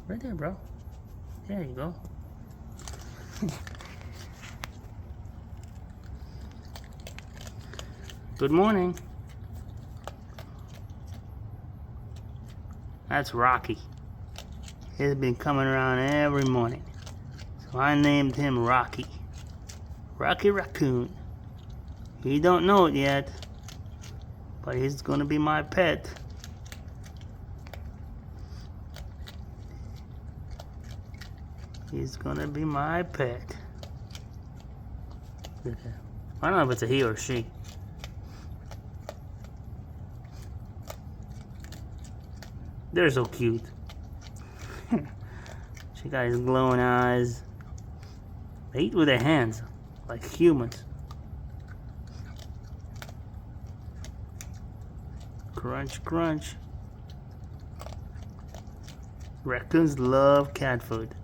Right there, bro. There you go. Good morning. That's Rocky. He's been coming around every morning. So I named him Rocky. Rocky Raccoon. He don't know it yet, but he's gonna be my pet. He's gonna be my pet. I don't know if it's a he or she. They're so cute. She got his glowing eyes. They eat with their hands, like humans. Crunch, crunch. Raccoons love cat food.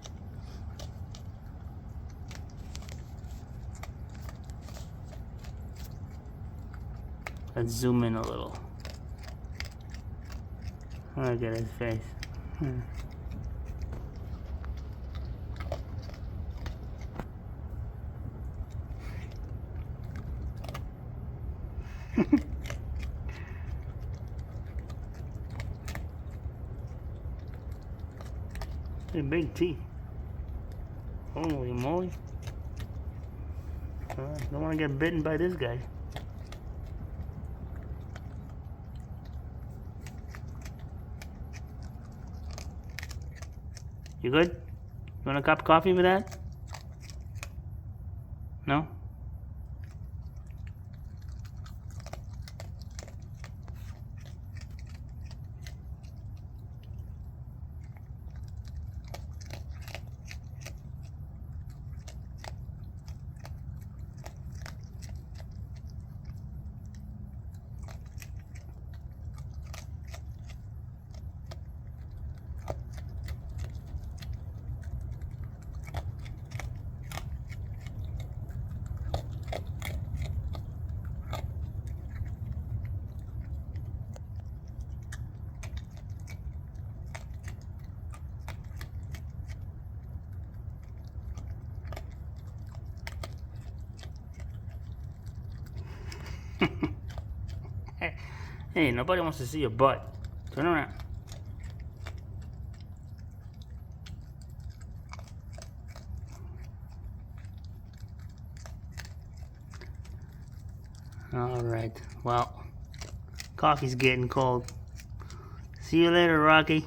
Let's zoom in a little. Look at his face. A big teeth. Holy moly. Don't want to get bitten by this guy. You good? You want a cup of coffee with that? No? Hey, nobody wants to see your butt. Turn around. Alright, well, coffee's getting cold. See you later, Rocky.